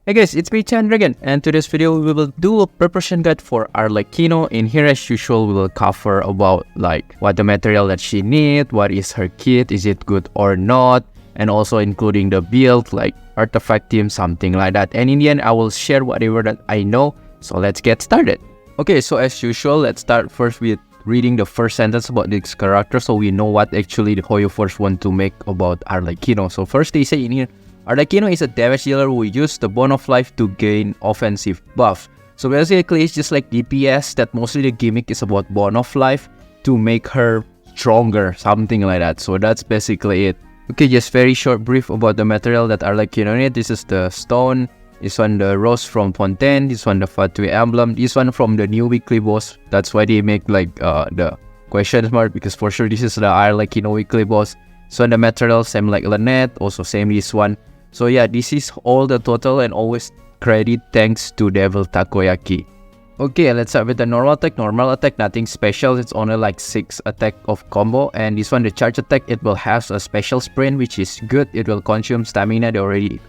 Hey guys, it's me Chandra again, and today's video we will do a preparation guide for Arlecchino. In here as usual we will cover about like what the material that she need, what is her kit, is it good or not, and also including the build like artifact team, something like that. And in the end I will share whatever that I know, so let's get started. Okay, so as usual let's start first with reading the first sentence about this character so we know what actually the Hoyoverse want to make about Arlecchino. So first they say in here, Arlecchino is a damage dealer who uses the Bone of Life to gain offensive buff. So basically it's just like DPS that mostly the gimmick is about Bone of Life to make her stronger, something like that. So that's basically it. Okay, just very short brief about the material that Arlecchino need. This is the stone, this one the rose from Fontaine, this one the Fatui emblem, this one from the new weekly boss. That's why they make like the question mark, because for sure this is the Arlecchino weekly boss. So the material same like Lynette, also same this one. So yeah, this is all the total, and always credit thanks to Devil Takoyaki. Okay, let's start with the normal attack. Normal attack, nothing special. It's only like 6 attack of combo. And this one, the charge attack, it will have a special sprint, which is good. It will consume stamina. They already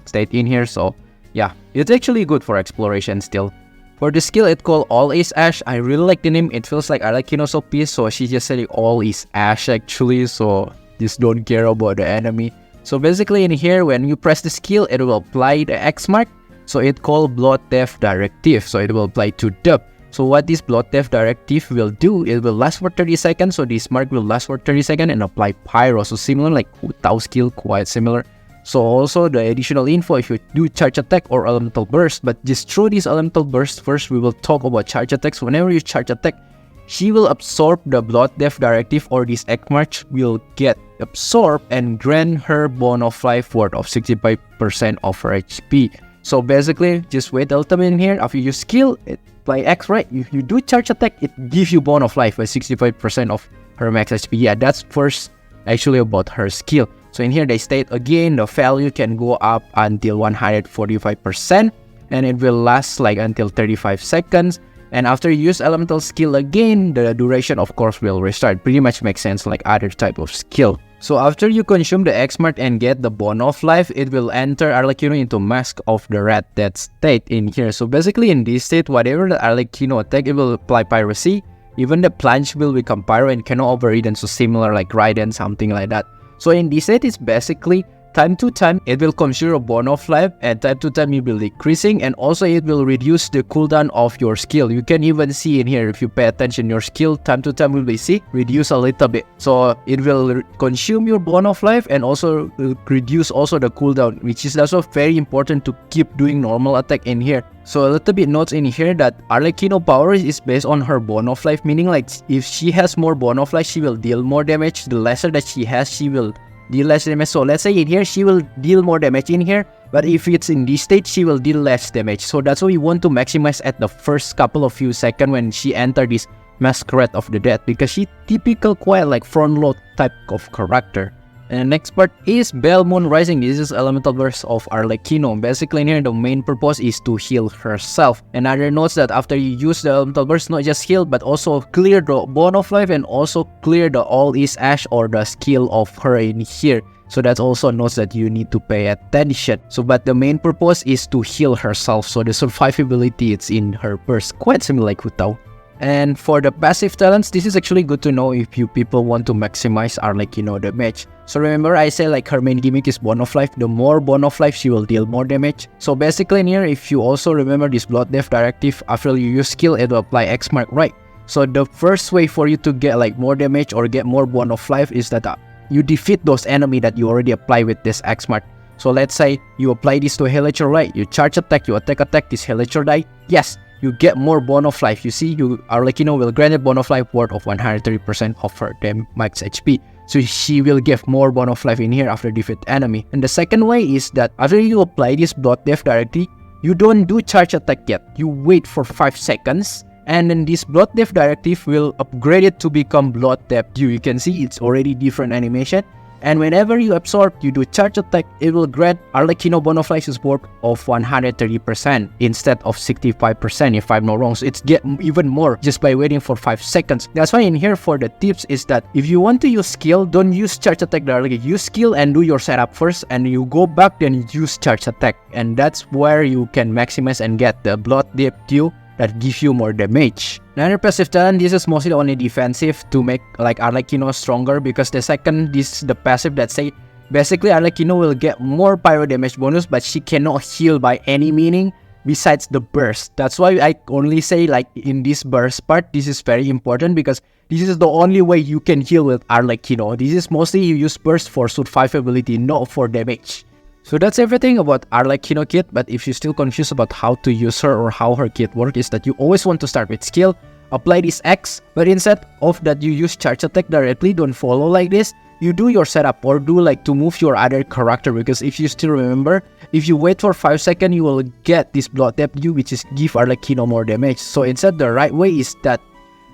stayed in here. So yeah, it's actually good for exploration still. For the skill, it called All is Ash. I really like the name. It feels like Arlecchino's OP. So she just said All is Ash actually. So just don't care about the enemy. So basically in here, when you press the skill, it will apply the X mark. So it called Blood Death Directive. So it will apply to dub. So what this Blood Death Directive will do, it will last for 30 seconds. So this mark will last for 30 seconds and apply Pyro. So similar like Tau skill, quite similar. So also the additional info if you do charge attack or elemental burst. But just through this elemental burst first, we will talk about charge attacks. Whenever you charge attack, she will absorb the Blood Death Directive, or this X mark will get absorbed and grant her Bone of Life worth of 65% of her HP. So basically, just wait a little bit in here. After you skill, it apply X, right? If you do charge attack, it gives you Bone of Life by 65% of her max HP. Yeah, that's first actually about her skill. So in here, they state again, the value can go up until 145%, and it will last like until 35 seconds. And after you use elemental skill again, the duration of course will restart. Pretty much makes sense like other type of skill. So after you consume the X mark and get the Bone of Life, it will enter Arlecchino into Mask of the Rat, that state in here. So basically in this state, whatever the Arlecchino attack, it will apply Piracy. Even the plunge will become Pyro and cannot overeat, and so similar like Raiden, something like that. So in this state, it's basically time to time it will consume a Bone of Life, and time to time it will decreasing, and also it will reduce the cooldown of your skill. You can even see in here, if you pay attention, your skill time to time will be reduce a little bit. So it will consume your Bone of Life and also reduce also the cooldown, which is also very important to keep doing normal attack in here. So a little bit notes in here that Arlecchino power is based on her Bone of Life, meaning like if she has more Bone of Life, she will deal more damage. The lesser that she has, she will deal less damage. So let's say in here she will deal more damage in here, but if it's in this state, she will deal less damage. So that's why we want to maximize at the first couple of few seconds when she enter this Masquerade of the Dead, because she typical quite like front load type of character. And the next part is Belmont Rising. This is elemental burst of Arlecchino. Basically in here, the main purpose is to heal herself. And other notes that after you use the elemental burst, not just heal, but also clear the Bone of Life and also clear the All is Ash or the skill of her in here. So that's also notes that you need to pay attention. So but the main purpose is to heal herself. So the survivability it's in her burst, quite similar like Hutao. And for the passive talents, this is actually good to know if you people want to maximize Arlecchino damage. So remember I say like her main gimmick is Bone of Life. The more Bone of Life, she will deal more damage. So basically in here, if you also remember this Blood Death Directive, after you use skill, it will apply X mark, right? So the first way for you to get like more damage or get more Bone of Life is that you defeat those enemy that you already apply with this X mark. So let's say you apply this to Helichar, right? You charge attack, you attack, this Helichar die. Yes, you get more Bone of Life. You see, Arlecchino will grant a Bone of Life worth of 130% of her max HP. So she will give more Bone of Life in here after defeat enemy. And the second way is that after you apply this Blood Death Directive, you don't do charge attack yet. You wait for 5 seconds, and then this Blood Death Directive will upgrade it to become Blood Death Dew. You can see it's already different animation. And whenever you absorb, you do charge attack, it will grant Arlecchino bonus support of 130% instead of 65% if I'm not wrong. So it's get even more just by waiting for 5 seconds. That's why in here for the tips is that if you want to use skill, don't use charge attack directly. Use skill and do your setup first, and you go back then use charge attack. And that's where you can maximize and get the blood dip due that gives you more damage. Another passive talent, this is mostly only defensive to make like Arlecchino stronger, because the second this is the passive that say basically Arlecchino will get more pyro damage bonus, but she cannot heal by any meaning besides the burst. That's why I only say like in this burst part, this is very important because this is the only way you can heal with Arlecchino. This is mostly you use burst for survivability, not for damage. So that's everything about Arlecchino kit, but if you're still confused about how to use her or how her kit works, is that you always want to start with skill, apply this X, but instead of that you use charge attack directly, don't follow like this, you do your setup or do like to move your other character, because if you still remember, if you wait for 5 seconds, you will get this blood debut which is give Arlecchino more damage. So instead the right way is that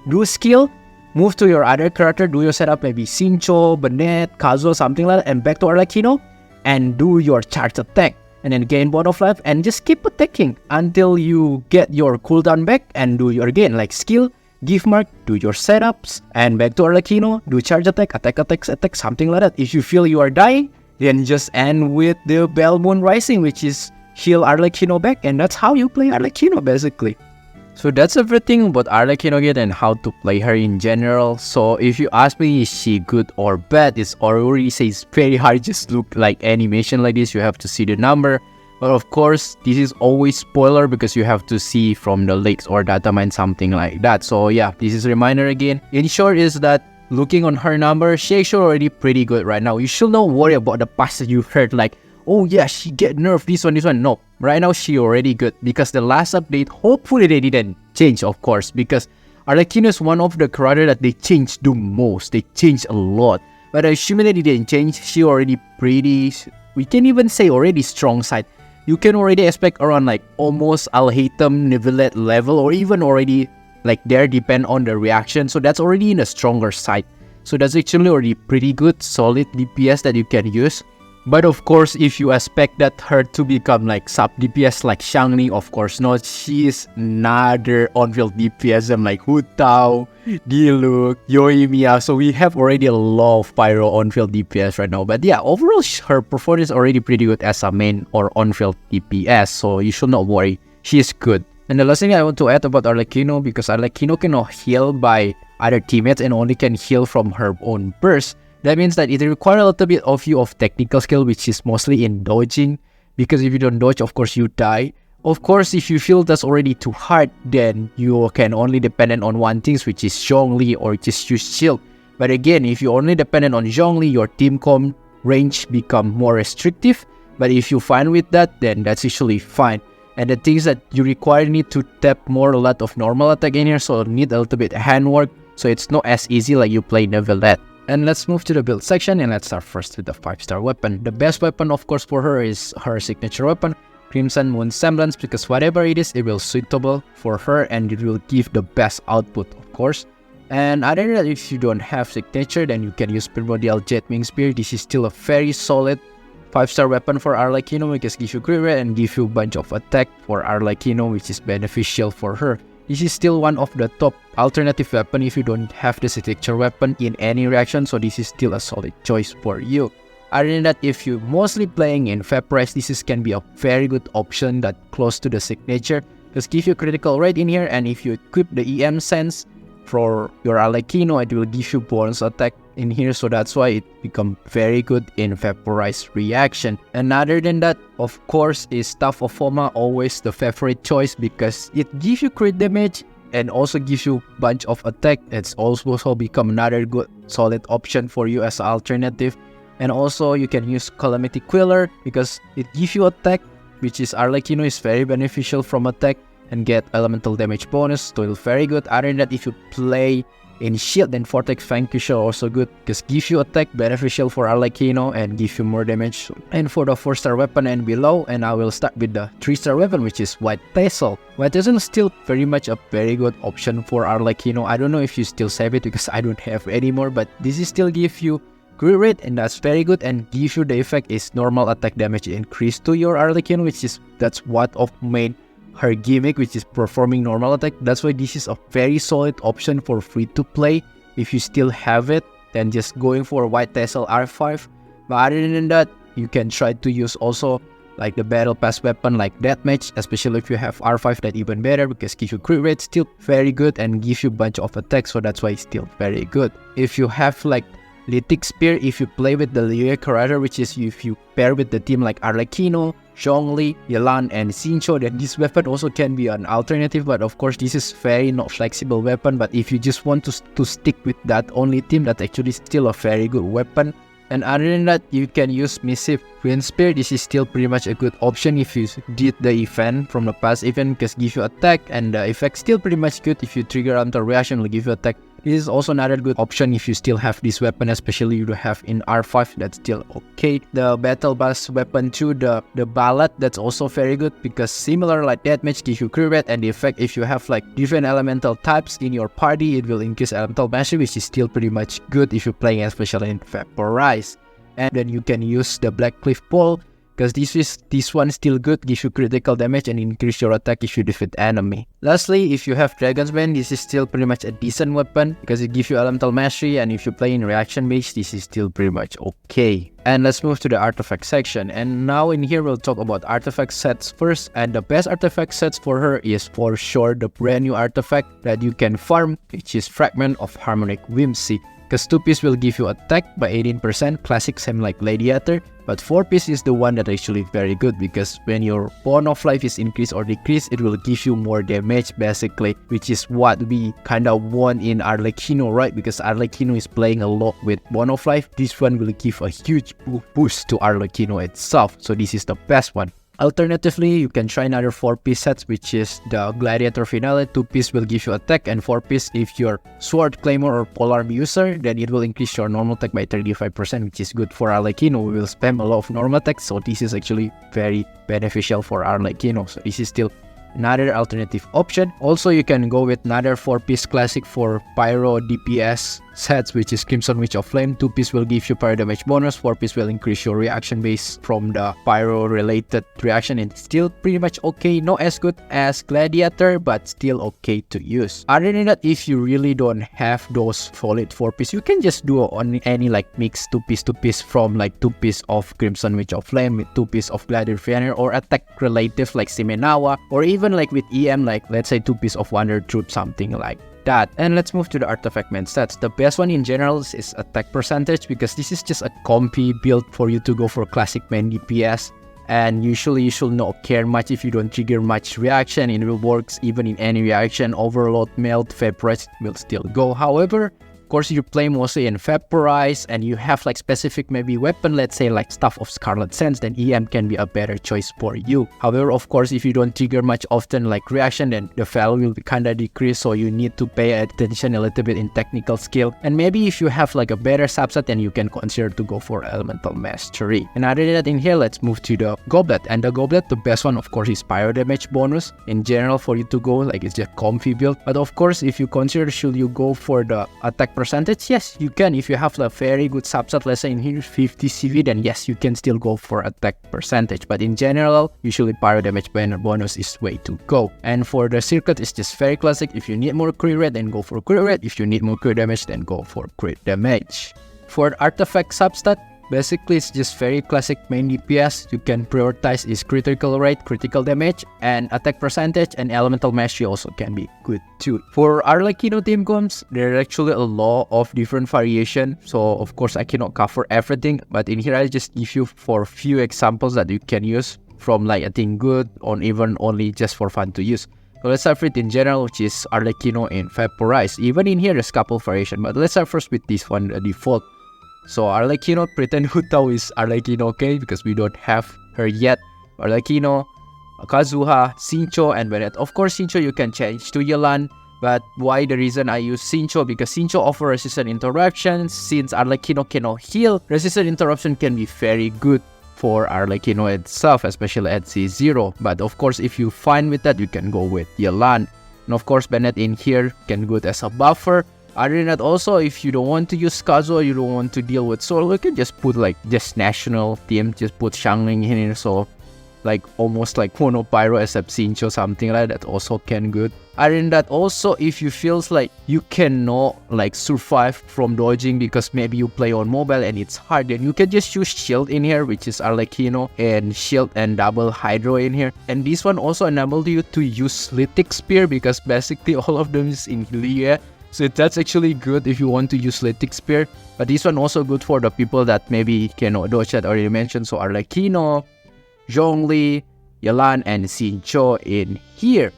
do skill, move to your other character, do your setup, maybe Sincho, Bennett, Kazuo, something like that, and back to Arlecchino, and do your charge attack, and then gain bond of life, and just keep attacking until you get your cooldown back, and do your again like skill, give mark, do your setups, and back to Arlecchino, do charge attack, attack, something like that. If you feel you are dying, then just end with the Bell Moon Rising, which is heal Arlecchino back, and that's how you play Arlecchino basically. So that's everything about Arlecchino kit and how to play her in general. So if you ask me, is she good or bad, it's already says very hard. Just look like animation like this, you have to see the number. But of course, this is always spoiler because you have to see from the leaks or data mine, something like that. So yeah, this is a reminder again. In short is that looking on her number, she actually already pretty good right now. You should not worry about the past that you heard like, oh yeah, she get nerfed, this one. No, right now she already good because the last update, hopefully they didn't change, of course, because Arlecchino is one of the characters that they changed the most. They changed a lot, but assuming that they didn't change, she already pretty, we can even say already strong side. You can already expect around like almost Alhaitham Nivelette level, or even already like there, depend on the reaction. So that's already in a stronger side. So that's actually already pretty good, solid DPS that you can use. But of course, if you expect that her to become like sub DPS like Xiangli, of course not. She is another on-field DPS like Hu Tao, Diluc, Yoimiya. So we have already a lot of pyro on-field DPS right now. But yeah, overall her performance is already pretty good as a main or on-field DPS. So you should not worry. She is good. And the last thing I want to add about Arlecchino, because Arlecchino cannot heal by other teammates and only can heal from her own burst. That means that it requires a little bit of you of technical skill, which is mostly in dodging, because if you don't dodge, of course you die. Of course, if you feel that's already too hard, then you can only depend on one thing, which is Zhongli, or just use shield. But again, if you only dependent on Zhongli, your team comp range become more restrictive. But if you fine with that, then that's usually fine. And the things that you require need to tap more a lot of normal attack in here, so need a little bit handwork. So it's not as easy like you play Neuvillette. And let's move to the build section, and let's start first with the 5-star weapon. The best weapon of course for her is her signature weapon, Crimson Moon Semblance, because whatever it is, it will suitable for her and it will give the best output, of course. And other than that, if you don't have signature, then you can use Primordial Jet Wing Spear. This is still a very solid 5-star weapon for Arlecchino, because gives you crit rate and give you a bunch of attack for Arlecchino, which is beneficial for her. This is still one of the top alternative weapon if you don't have the signature weapon in any reaction, so this is still a solid choice for you. Other than that, if you're mostly playing in Vaporize, this can be a very good option that close to the signature. Just give you critical rate in here, and if you equip the EM sense for your Arlecchino, it will give you bonus attack in here, so that's why it become very good in Vaporize reaction. And other than that, of course, is Staff of Foma always the favorite choice, because it gives you crit damage and also gives you bunch of attack. It's also become another good solid option for you as an alternative. And also you can use Calamity Queller because it gives you attack, which is Arlecchino is very beneficial from attack, and get elemental damage bonus, still very good. Other than that, if you play in shield, then Vortex Vanquisher also good, because gives you attack, beneficial for Arlecchino, and give you more damage. And for the 4-star weapon and below, and I will start with the 3-star weapon, which is White Tassel. White Tassel is still very much a very good option for Arlecchino. I don't know if you still save it because I don't have anymore, but this is still give you crit rate, and that's very good, and gives you the effect is normal attack damage increase to your Arlecchino, which is that's what of made her gimmick, which is performing normal attack. That's why this is a very solid option for free to play. If you still have it, then just going for White Tassel R5. But other than that, you can try to use also like the battle pass weapon like Deathmatch, especially if you have R5, that even better because gives you crit rate still very good and gives you bunch of attacks, so that's why it's still very good. If you have like Lithic Spear, if you play with the Liu character, which is if you pair with the team like Arlecchino, Zhongli, Yelan, and Xingqiu, then this weapon also can be an alternative, but of course this is very not flexible weapon. But if you just want to stick with that only team, that's actually still a very good weapon. And other than that, you can use Missive Wind Spear. This is still pretty much a good option if you did the event from the past event, because give you attack, and the effect still pretty much good. If you trigger onto reaction, will give you attack. This is also another good option if you still have this weapon, especially you have in R5, that's still okay. The Battle Pass weapon too, the Ballad, that's also very good because similar like Deathmatch, gives you crit rate, and the effect if you have like different elemental types in your party, it will increase elemental mastery, which is still pretty much good if you're playing especially in Vaporize. And then you can use the Black Cliff Ball, because this one still good, gives you critical damage and increase your attack if you defeat enemy. Lastly, if you have Dragon's Bane, this is still pretty much a decent weapon because it gives you elemental mastery, and if you play in reaction base, this is still pretty much okay. And let's move to the artifact section, and now in here we'll talk about artifact sets first. And the best artifact sets for her is for sure the brand new artifact that you can farm, which is Fragment of Harmonic Whimsy. Because 2-piece will give you attack by 18%, classic same like Gladiator, but 4-piece is the one that actually very good because when your bond of life is increased or decreased, it will give you more damage basically, which is what we kinda want in Arlecchino, right? Because Arlecchino is playing a lot with bond of life. This one will give a huge boost to Arlecchino itself, so this is the best one. Alternatively, you can try another 4-piece sets, which is the Gladiator Finale. 2-piece will give you attack, and 4-piece if you're Sword, Claymore, or Polearm user, then it will increase your normal attack by 35%, which is good for Arlecchino. We will spam a lot of normal attacks, so this is actually very beneficial for Arlecchino. So this is still another alternative option. Also, you can go with another 4-piece classic for Pyro DPS sets, which is Crimson Witch of Flame. 2-piece will give you pyro damage bonus, 4-piece will increase your reaction base from the pyro related reaction, and still pretty much okay, not as good as Gladiator, but still okay to use. Other than that, if you really don't have those solid 4-piece, you can just do on any like mix 2-piece from like 2-piece of Crimson Witch of Flame with 2-piece of Gladiator, or attack relative like Shimenawa, or even like with EM, like let's say 2-piece of Wanderer Troop, something like that. And let's move to the artifact main stats. The best one in general is attack percentage, because this is just a comfy build for you to go for classic main DPS, and usually you should not care much if you don't trigger much reaction. It will work even in any reaction. Overload, Melt, Vaporize will still go. However, of course, you play mostly in Vaporize and you have like specific maybe weapon, let's say like Staff of Scarlet Sands, then EM can be a better choice for you. However, of course, if you don't trigger much often like reaction, then the value will be kinda decreased, so you need to pay attention a little bit in technical skill. And maybe if you have like a better subset, then you can consider to go for Elemental Mastery. And other than that, in here, let's move to the Goblet. And the Goblet, the best one of course is pyro damage bonus. In general, for you to go, like it's just comfy build. But of course, if you consider should you go for the attack percentage, yes, you can. If you have a very good subset, let's say in here 50 CV, then yes, you can still go for attack percentage. But in general, usually pyro damage bonus is way to go. And for the circuit, it's just very classic. If you need more crit rate, then go for crit rate. If you need more crit damage, then go for crit damage. For the artifact substat, basically it's just very classic main DPS. You can prioritize is critical rate, critical damage, and attack percentage, and elemental mastery also can be good too. For Arlecchino team comps, there are actually a lot of different variation, so of course I cannot cover everything, but in here I just give you for a few examples that you can use from like I think good or even only just for fun to use. So let's start with in general, which is Arlecchino in Vaporize. Even in here there's a couple variation, but let's start first with this one, the default. So Arlecchino, Pretend Hutao is Arlecchino, okay, because we don't have her yet. Arlecchino, Kazuha, Xingqiu, and Bennett. Of course, Xingqiu you can change to Yelan, but why the reason I use Xingqiu? Because Xingqiu offers resistant interruption. Since Arlecchino cannot heal, resistant interruption can be very good for Arlecchino itself, especially at C0. But of course, if you fine with that, you can go with Yelan. And of course, Bennett in here can good as a buffer. Other than that, also, if you don't want to use Kazuha, you don't want to deal with Soul, you can just put like this national team, just put Xiangling in here, so like almost like Mono Pyro except Sincho, something like that also can good. Other than that, also, if you feels like you cannot like survive from dodging because maybe you play on mobile and it's hard, then you can just use Shield in here, which is Arlecchino, and Shield and double Hydro in here. And this one also enabled you to use Lithic Spear because basically all of them is in Hylia. So that's actually good if you want to use Lithic Spear. But this one also good for the people that maybe cannot dodge that I already mentioned. So Arlecchino, Zhongli, Yelan, and Sincho in here.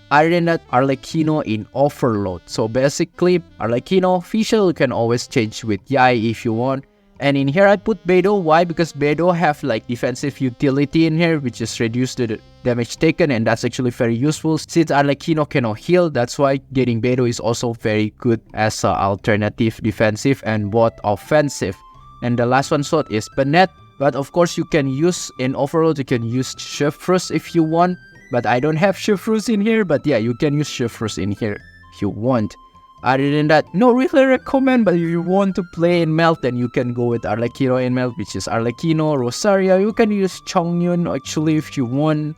Other than that, Arlecchino in Overload. So basically, Arlecchino official you can always change with Yai if you want. And in here I put Beidou. Why? Because Beidou have like defensive utility in here, which is reduce the damage taken, and that's actually very useful. Since Arlecchino cannot heal, that's why getting Beidou is also very good as an alternative defensive and both offensive. And the last one slot is Bennett. But of course you can use in Overload, you can use Shifrus if you want. But I don't have Shifrus in here, but yeah, you can use Shifrus in here if you want. Other than that, no really recommend, but if you want to play in Melt, then you can go with Arlecchino in Melt, which is Arlecchino, Rosaria. You can use Chongyun actually if you want,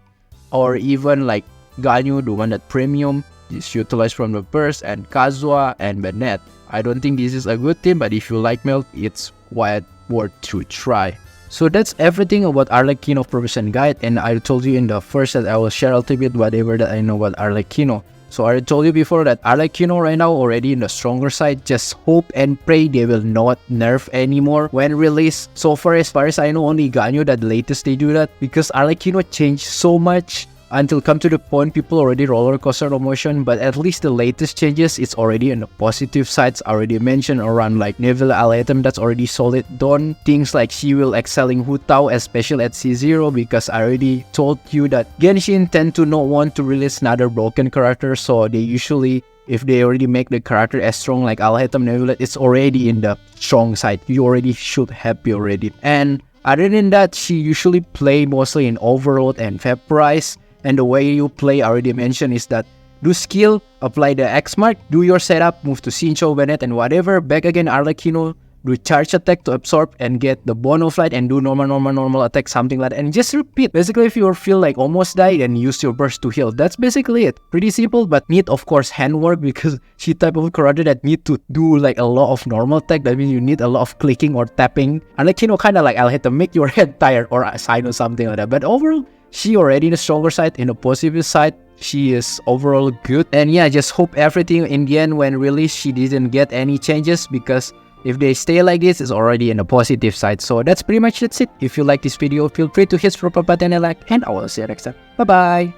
or even like Ganyu, the one that premium is utilized from the burst, and Kazuha and Bennett. I don't think this is a good team, but if you like Melt, it's quite worth to try. So that's everything about Arlecchino Progression Guide, and I told you in the first that I will share a little bit whatever that I know about Arlecchino. So I told you before that Arlecchino right now already in the stronger side. Just hope and pray they will not nerf anymore when released. So far as I know, only Ganyu that latest they do that, because Arlecchino changed so much until come to the point people already roller coaster emotion. But at least the latest changes, it's already on the positive sides. I already mentioned around like Neville Alatum, that's already solid done. Things like she will excelling Hu Tao, especially at C0, because I already told you that Genshin tend to not want to release another broken character, so they usually, if they already make the character as strong like Alhaitham Nebula, it's already in the strong side. You already should happy already. And other than that, she usually play mostly in Overload and Vaporize. And the way you play, I already mentioned, is that do skill, apply the X mark, do your setup, move to Sincho, Bennett, and whatever. Back again, Arlecchino, do charge attack to absorb and get the Bono Flight, and do normal attack, something like that. And just repeat. Basically, if you feel like almost died, then use your burst to heal. That's basically it. Pretty simple, but need, of course, handwork, because she type of character that need to do like a lot of normal attack. That means you need a lot of clicking or tapping. Arlecchino kind of like, I'll have to make your head tired or a sign or something like that. But overall, she already in the stronger side. In the positive side, she is overall good. And yeah, just hope everything in the end when released, she didn't get any changes, because if they stay like this, it's already in the positive side. So that's pretty much it. If you like this video, feel free to hit the button and like, and I will see you next time. Bye bye.